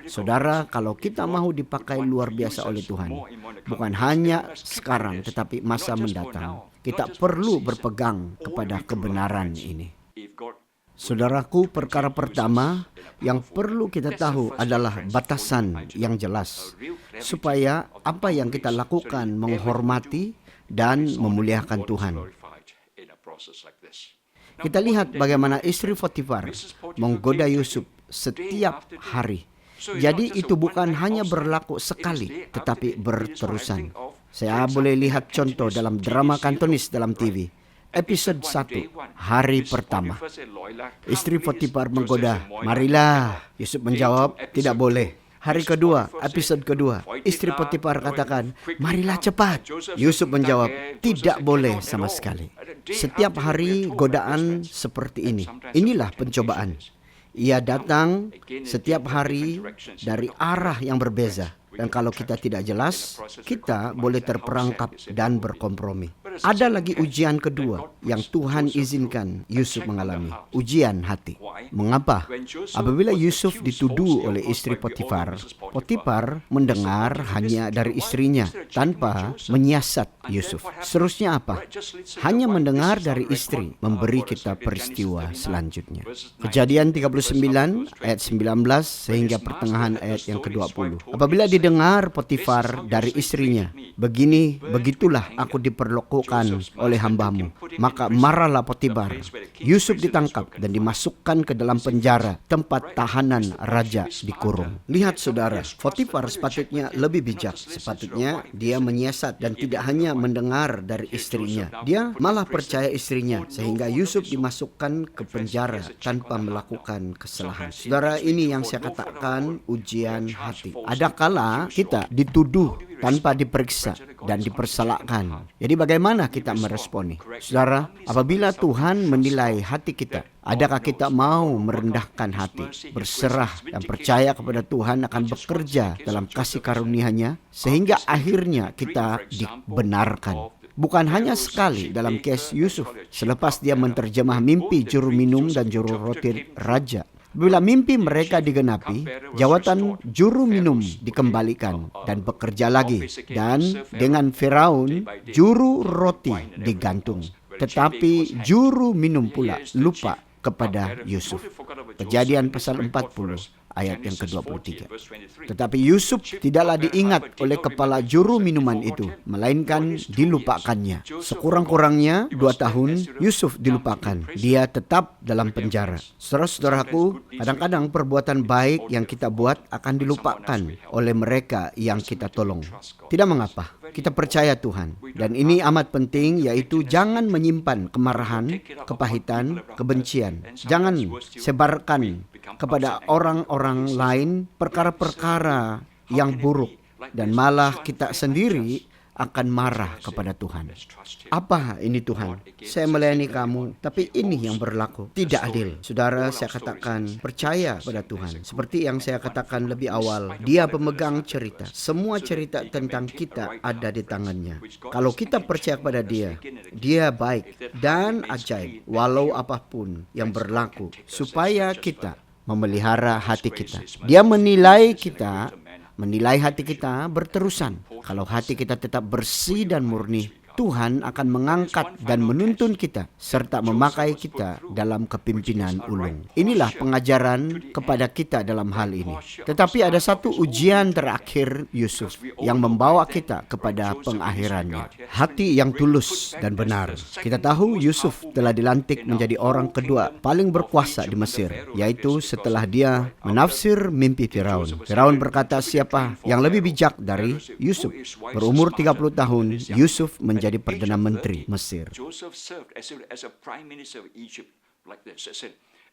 Speaker 4: Saudara, kalau kita mau dipakai luar biasa oleh Tuhan, bukan hanya sekarang tetapi masa mendatang, kita perlu berpegang kepada kebenaran ini. Saudaraku, perkara pertama yang perlu kita tahu adalah batasan yang jelas, supaya apa yang kita lakukan menghormati dan memuliakan Tuhan. Kita lihat bagaimana istri Potifar menggoda Yusuf setiap hari. Jadi itu bukan hanya berlaku sekali, tetapi berterusan. Saya boleh lihat contoh dalam drama Kantonis dalam TV. Episode 1, hari pertama. Istri Potifar menggoda, "Marilah." Yusuf menjawab, "Tidak boleh." Hari kedua, episode kedua, istri Potifar katakan, "Marilah cepat." Yusuf menjawab, "Tidak boleh sama sekali." Setiap hari godaan seperti ini. Inilah pencobaan. Ia datang setiap hari dari arah yang berbeza. Dan kalau kita tidak jelas, kita boleh terperangkap dan berkompromi. Ada lagi ujian kedua yang Tuhan izinkan Yusuf mengalami. Ujian hati. Mengapa? Apabila Yusuf dituduh oleh istri Potifar, Potifar mendengar hanya dari istrinya tanpa menyiasat Yusuf. Seterusnya apa? Hanya mendengar dari istri memberi kita peristiwa selanjutnya. Kejadian 39 ayat 19 sehingga pertengahan ayat yang ke-20. Apabila didengar Potifar dari istrinya, begitulah aku diperlakukan oleh hambamu. Maka marahlah Potifar. Yusuf ditangkap dan dimasukkan ke dalam penjara, tempat tahanan raja dikurung. Lihat saudara, Potifar sepatutnya lebih bijak. Sepatutnya dia menyiasat dan tidak hanya mendengar dari istrinya. Dia malah percaya istrinya sehingga Yusuf dimasukkan ke penjara tanpa melakukan kesalahan. Saudara, ini yang saya katakan ujian hati. Ada kala kita dituduh tanpa diperiksa dan dipersalahkan. Jadi bagaimana kita meresponi? Saudara, apabila Tuhan menilai hati kita, adakah kita mau merendahkan hati, berserah dan percaya kepada Tuhan akan bekerja dalam kasih karunia-Nya sehingga akhirnya kita dibenarkan? Bukan hanya sekali dalam kes Yusuf, selepas dia menerjemah mimpi juru minum dan juru roti raja. Bila mimpi mereka digenapi, jawatan juru minum dikembalikan dan bekerja lagi. Dan dengan Firaun, juru roti digantung. Tetapi juru minum pula lupa kepada Yusuf. Kejadian pasal 40 ayat yang ke-23. Tetapi Yusuf tidaklah diingat oleh kepala juru minuman itu, melainkan dilupakannya. Sekurang-kurangnya 2 tahun Yusuf dilupakan. Dia tetap dalam penjara. Saudara-saudaraku, kadang-kadang perbuatan baik yang kita buat akan dilupakan oleh mereka yang kita tolong. Tidak mengapa, kita percaya Tuhan. Dan ini amat penting, yaitu jangan menyimpan kemarahan, kepahitan, kebencian. Jangan sebarkan kepada orang-orang lain perkara-perkara yang buruk, dan malah kita sendiri akan marah kepada Tuhan. Apa ini Tuhan? Saya melayani kamu, tapi ini yang berlaku. Tidak adil. Saudara, saya katakan percaya pada Tuhan. Seperti yang saya katakan lebih awal, Dia pemegang cerita. Semua cerita tentang kita ada di tangannya. Kalau kita percaya kepada Dia, Dia baik dan ajaib walau apapun yang berlaku, supaya kita memelihara hati kita. Dia menilai hati kita berterusan. Kalau hati kita tetap bersih dan murni, Tuhan akan mengangkat dan menuntun kita serta memakai kita dalam kepimpinan ulung. Inilah pengajaran kepada kita dalam hal ini. Tetapi ada satu ujian terakhir Yusuf yang membawa kita kepada pengakhirannya. Hati yang tulus dan benar. Kita tahu Yusuf telah dilantik menjadi orang kedua paling berkuasa di Mesir, yaitu setelah dia menafsir mimpi Firaun. Firaun berkata, siapa yang lebih bijak dari Yusuf? Berumur 30 tahun, Yusuf menjadi Perdana Menteri Mesir.
Speaker 5: Joseph served as a prime minister of Egypt like this.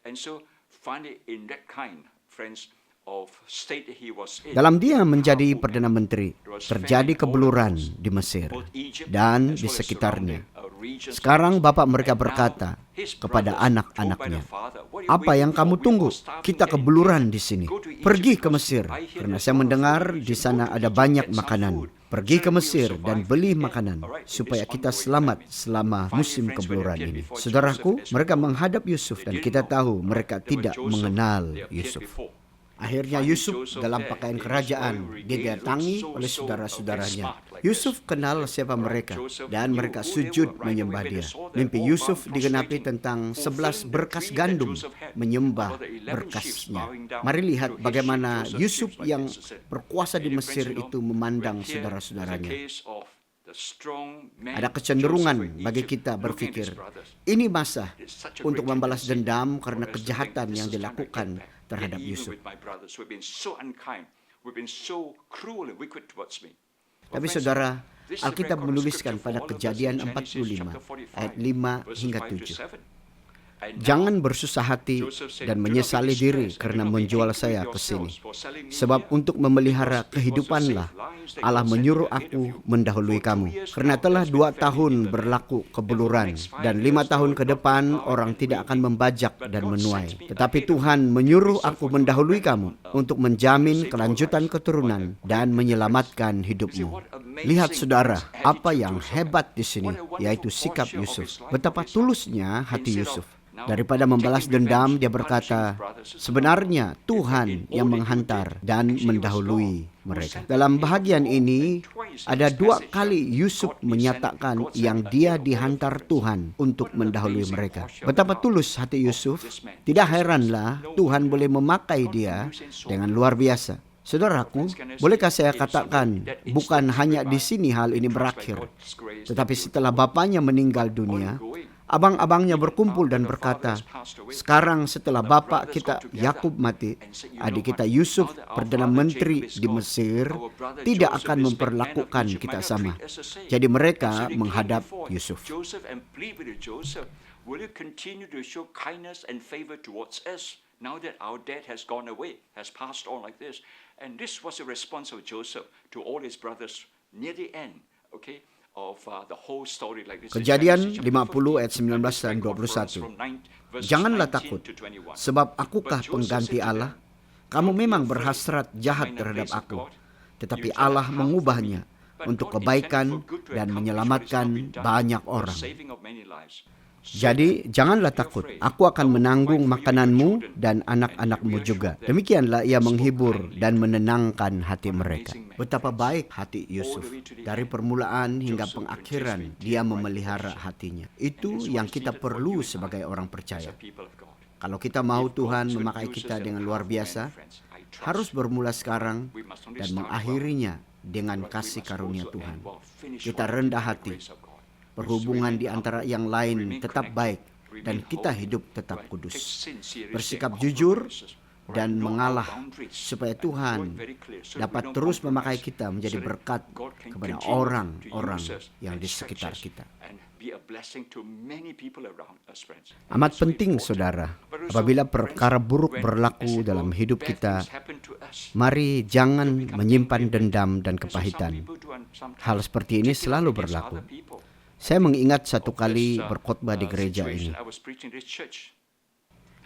Speaker 5: And so finally in that kind, friends, of state he was in.
Speaker 4: Dalam dia menjadi Perdana Menteri, terjadi kebeluran di Mesir dan di sekitarnya. Sekarang bapak mereka berkata kepada anak-anaknya, apa yang kamu tunggu? Kita kebeluran di sini. Pergi ke Mesir, karena saya mendengar di sana ada banyak makanan. Pergi ke Mesir dan beli makanan supaya kita selamat selama musim kebeluran ini. Saudaraku, mereka menghadap Yusuf dan kita tahu mereka tidak mengenal Yusuf. Akhirnya Yusuf dalam pakaian kerajaan didatangi oleh saudara-saudaranya. Yusuf kenal siapa mereka dan mereka sujud menyembah dia. Mimpi Yusuf digenapi tentang 11 berkas gandum menyembah berkasnya. Mari lihat bagaimana Yusuf yang berkuasa di Mesir itu memandang saudara-saudaranya. Ada kecenderungan bagi kita berpikir, ini masa untuk membalas dendam karena kejahatan yang dilakukan terhadap Yusuf. Tapi saudara, Alkitab menuliskan pada Kejadian 45 ayat 5 hingga 7. Jangan bersusah hati dan menyesali diri karena menjual saya ke sini. Sebab untuk memelihara kehidupanlah Allah menyuruh aku mendahului kamu. Karena telah 2 tahun berlaku kebuluran dan 5 tahun ke depan orang tidak akan membajak dan menuai. Tetapi Tuhan menyuruh aku mendahului kamu untuk menjamin kelanjutan keturunan dan menyelamatkan hidupmu. Lihat saudara, apa yang hebat di sini yaitu sikap Yusuf. Betapa tulusnya hati Yusuf. Daripada membalas dendam, dia berkata, sebenarnya Tuhan yang menghantar dan mendahului mereka. Dalam bahagian ini, ada 2 kali Yusuf menyatakan yang dia dihantar Tuhan untuk mendahului mereka. Betapa tulus hati Yusuf, tidak heranlah Tuhan boleh memakai dia dengan luar biasa. Saudaraku, bolehkah saya katakan, bukan hanya di sini hal ini berakhir, tetapi setelah bapaknya meninggal dunia, abang-abangnya berkumpul dan berkata, sekarang setelah bapak kita Yakub mati, adik kita Yusuf, Perdana Menteri di Mesir, tidak akan memperlakukan kita sama. Jadi mereka menghadap Yusuf.
Speaker 5: Will you continue to show kindness and favor towards us now that our dad has gone away, has passed on like this? And this was the response of Joseph to all his brothers near the end, okay, of the whole story like this.
Speaker 4: Kejadian 50 ayat 19 dan 21. Janganlah takut, sebab akukah pengganti Allah? Kamu memang berhasrat jahat terhadap aku, tetapi Allah mengubahnya untuk kebaikan dan menyelamatkan banyak orang. Jadi janganlah takut, aku akan menanggung makananmu dan anak-anakmu juga. Demikianlah ia menghibur dan menenangkan hati mereka. Betapa baik hati Yusuf. Dari permulaan hingga pengakhiran dia memelihara hatinya. Itu yang kita perlu sebagai orang percaya. Kalau kita mau Tuhan memakai kita dengan luar biasa, harus bermula sekarang dan mengakhirinya dengan kasih karunia Tuhan. Kita rendah hati. Perhubungan di antara yang lain tetap baik dan kita hidup tetap kudus. Bersikap jujur dan mengalah supaya Tuhan dapat terus memakai kita menjadi berkat kepada orang-orang yang di sekitar kita. Amat penting saudara, apabila perkara buruk berlaku dalam hidup kita, mari jangan menyimpan dendam dan kepahitan. Hal seperti ini selalu berlaku. Saya mengingat satu kali berkhotbah di gereja ini.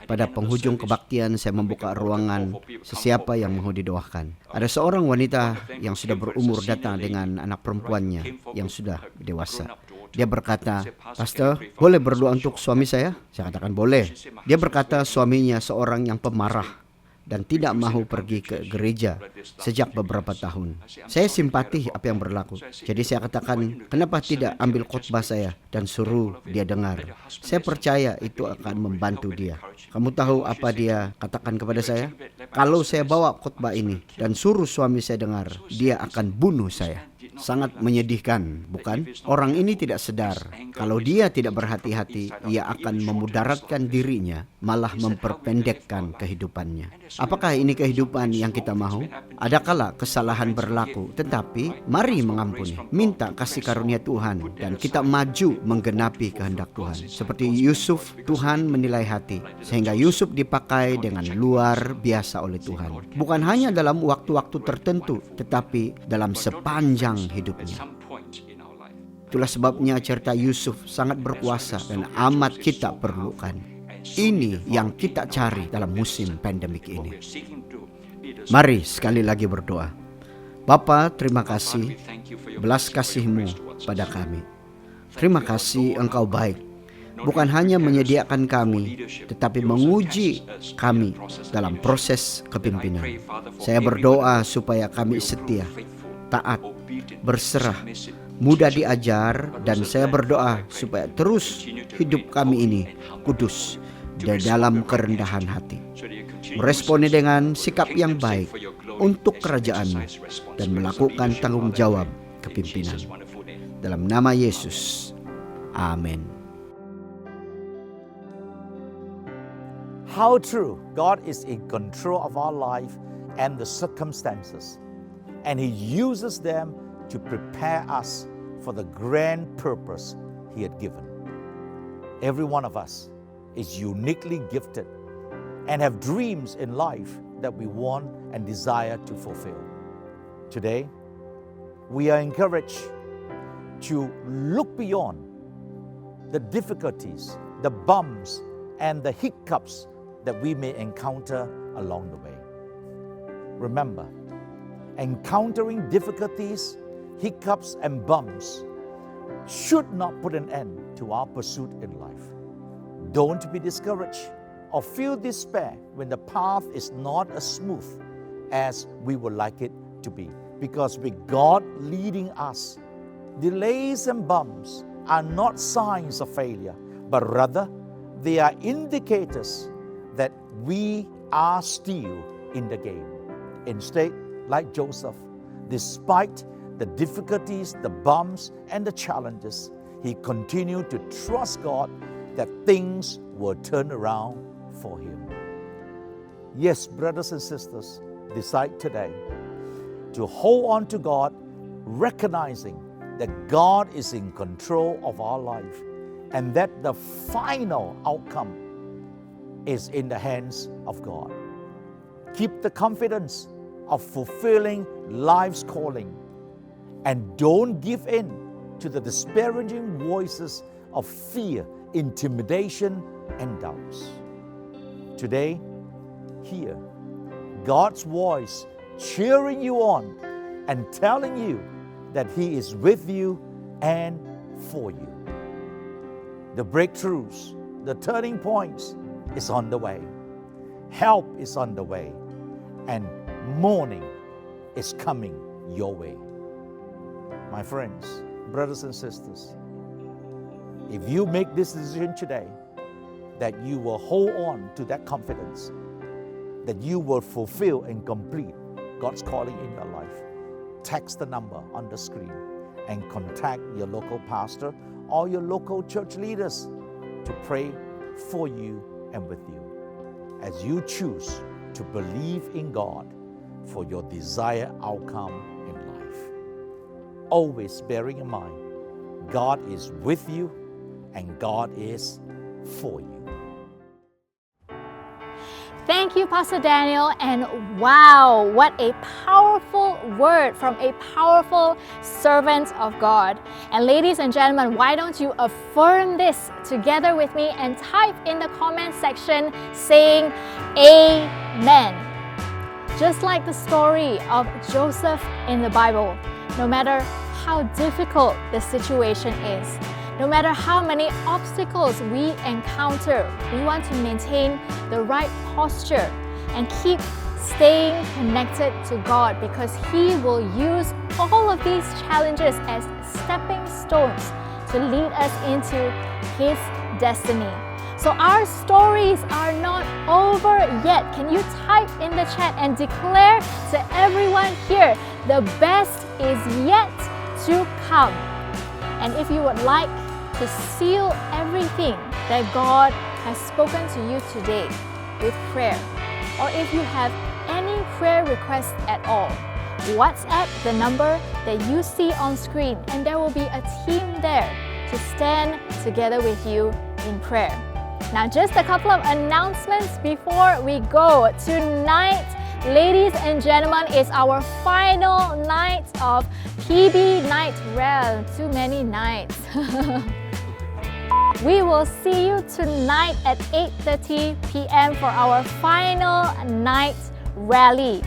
Speaker 4: Pada penghujung kebaktian saya membuka ruangan sesiapa yang mau didoakan. Ada seorang wanita yang sudah berumur datang dengan anak perempuannya yang sudah dewasa. Dia berkata, "Pastor, boleh berdoa untuk suami saya?" Saya katakan boleh. Dia berkata suaminya seorang yang pemarah dan tidak mau pergi ke gereja sejak beberapa tahun. Saya simpati apa yang berlaku. Jadi saya katakan, kenapa tidak ambil khotbah saya dan suruh dia dengar? Saya percaya itu akan membantu dia. Kamu tahu apa dia katakan kepada saya? Kalau saya bawa khotbah ini dan suruh suami saya dengar, dia akan bunuh saya. Sangat menyedihkan, bukan? Orang ini tidak sadar kalau dia tidak berhati-hati, ia akan memudaratkan dirinya, malah memperpendekkan kehidupannya. Apakah ini kehidupan yang kita mau? Adakala kesalahan berlaku, tetapi mari mengampuni, minta kasih karunia Tuhan, dan kita maju menggenapi kehendak Tuhan. Seperti Yusuf, Tuhan menilai hati, sehingga Yusuf dipakai dengan luar biasa oleh Tuhan. Bukan hanya dalam waktu-waktu tertentu, tetapi dalam sepanjang hidupnya. Itulah sebabnya cerita Yusuf sangat berkuasa dan amat kita perlukan. Ini yang kita cari dalam musim pandemik ini. Mari sekali lagi berdoa. Bapa, terima kasih belas kasih-Mu pada kami. Terima kasih Engkau baik. bukan hanya menyediakan kami, tetapi menguji kami dalam proses kepimpinan. Saya berdoa supaya kami setia, taat, berserah, mudah diajar, dan saya berdoa supaya terus hidup kami ini kudus dan dalam kerendahan hati, meresponi dengan sikap yang baik untuk kerajaan-Mu dan melakukan tanggung jawab kepimpinan. Dalam nama Yesus, amin.
Speaker 3: How true God is in control of our life and the circumstances, and He uses them to prepare us for the grand purpose He had given. Every one of us is uniquely gifted and have dreams in life that we want and desire to fulfill. Today, we are encouraged to look beyond the difficulties, the bumps, and the hiccups that we may encounter along the way. Remember, encountering difficulties, hiccups, and bumps should not put an end to our pursuit in life. Don't be discouraged or feel despair when the path is not as smooth as we would like it to be. Because with God leading us, delays and bumps are not signs of failure, but rather they are indicators that we are still in the game. Instead, like Joseph, despite the difficulties, the bumps, and the challenges, he continued to trust God that things will turn around for him. Yes, brothers and sisters, decide today to hold on to God, recognizing that God is in control of our life and that the final outcome is in the hands of God. Keep the confidence of fulfilling life's calling and don't give in to the disparaging voices of fear, intimidation, and doubts. Today, hear God's voice cheering you on and telling you that He is with you and for you. The breakthroughs, the turning points is on the way. Help is on the way. And morning is coming your way. My friends, brothers and sisters, if you make this decision today, that you will hold on to that confidence, that you will fulfill and complete God's calling in your life, text the number on the screen and contact your local pastor or your local church leaders to pray for you and with you as you choose to believe in God for your desired outcome in life. Always bearing in mind, God is with you and God is for you.
Speaker 1: Thank you, Pastor Daniel. And wow, what a powerful word from a powerful servant of God. And ladies and gentlemen, why don't you affirm this together with me and type in the comment section saying Amen. Just like the story of Joseph in the Bible, no matter how difficult the situation is, no matter how many obstacles we encounter, we want to maintain the right posture and keep staying connected to God, because He will use all of these challenges as stepping stones to lead us into His destiny. So our stories are not over yet. Can you type in the chat and declare to everyone here, the best is yet to come? And if you would like to seal everything that God has spoken to you today with prayer, or if you have any prayer requests at all, WhatsApp the number that you see on screen, and there will be a team there to stand together with you in prayer. Now, just a couple of announcements before we go. Tonight, ladies and gentlemen, is our final night of PB Night Rel. Too many nights. We will see you tonight at 8:30 p.m. for our final night rally.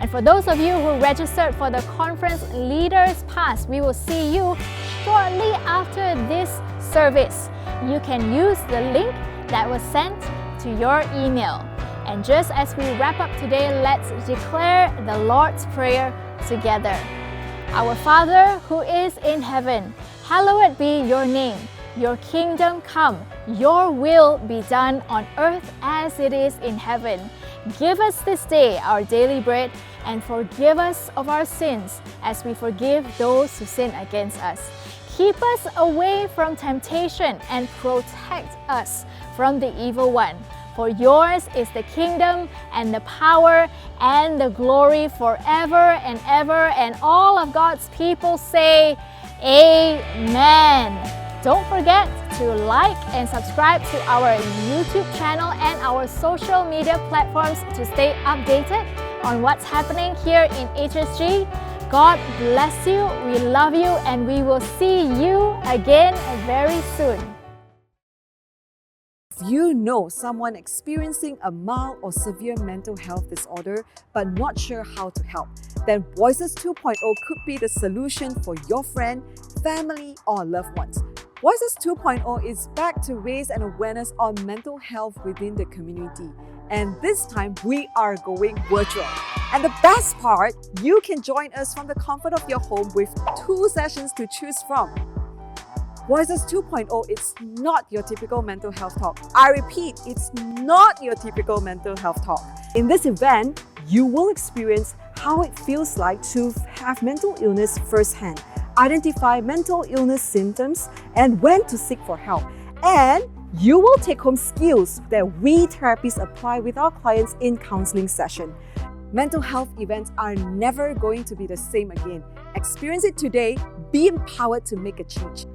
Speaker 1: And for those of you who registered for the Conference Leaders Pass, we will see you shortly after this service. you can use the link that was sent to your email. And just as we wrap up today, let's declare the Lord's Prayer together. Our Father who is in heaven, hallowed be your name. Your kingdom come, your will be done on earth as it is in heaven. Give us this day our daily bread, and forgive us of our sins as we forgive those who sin against us. Keep us away from temptation and protect us from the evil one. For yours is the kingdom and the power and the glory forever and ever. And all of God's people say, Amen. Don't forget to like and subscribe to our YouTube channel and our social media platforms to stay updated on what's happening here in HSG. God bless you, we love you, and we will see you again very soon.
Speaker 9: If you know someone experiencing a mild or severe mental health disorder but not sure how to help, then Voices 2.0 could be the solution for your friend, family, or loved ones. Voices 2.0 is back to raise an awareness on mental health within the community. And this time, we are going virtual. And the best part, you can join us from the comfort of your home with 2 sessions to choose from. Voices 2.0 is not your typical mental health talk. I repeat, it's not your typical mental health talk. In this event, you will experience how it feels like to have mental illness firsthand, identify mental illness symptoms, and when to seek for help. And you will take home skills that we therapists apply with our clients in counseling session. Mental health events are never going to be the same again. Experience it today, be empowered to make a change.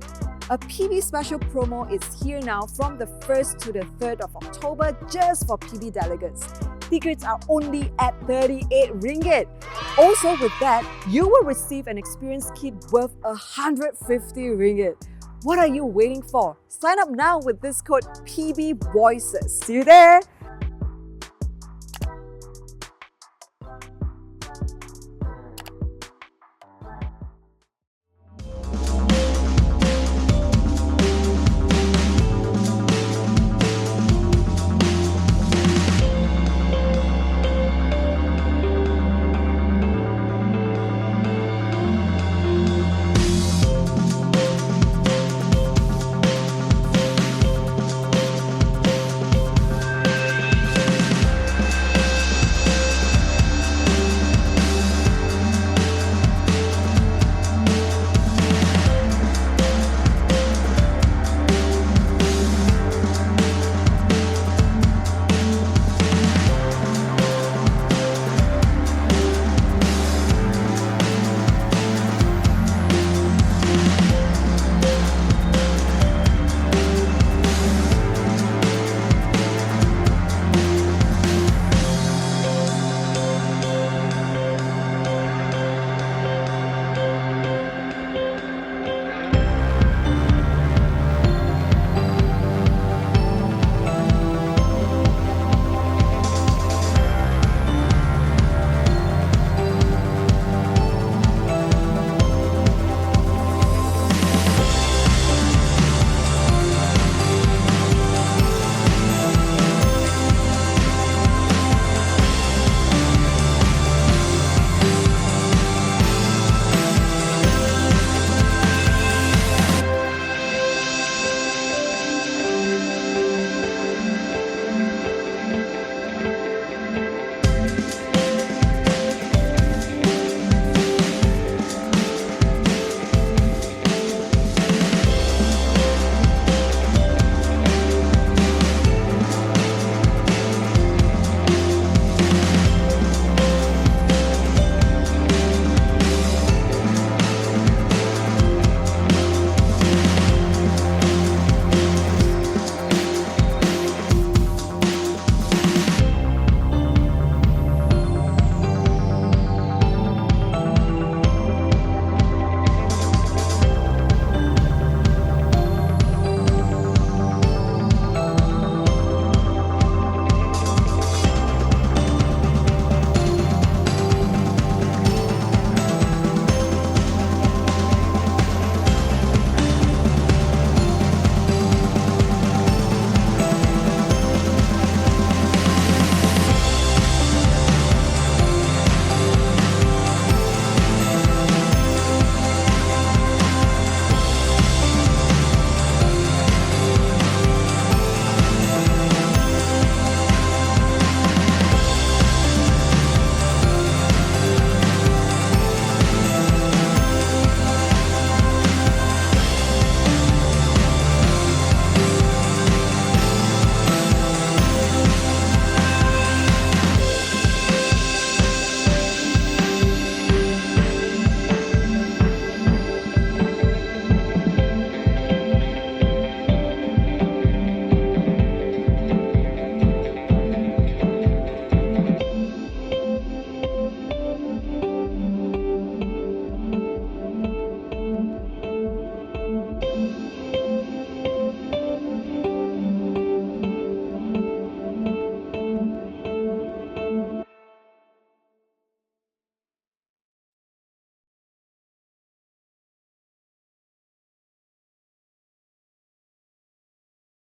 Speaker 9: A PB special promo is here now from the 1st to the 3rd of October just for PB delegates. Tickets are only at 38 ringgit. Also with that, you will receive an experience kit worth 150 ringgit. What are you waiting for? Sign up now with this code PB Voices. See you there!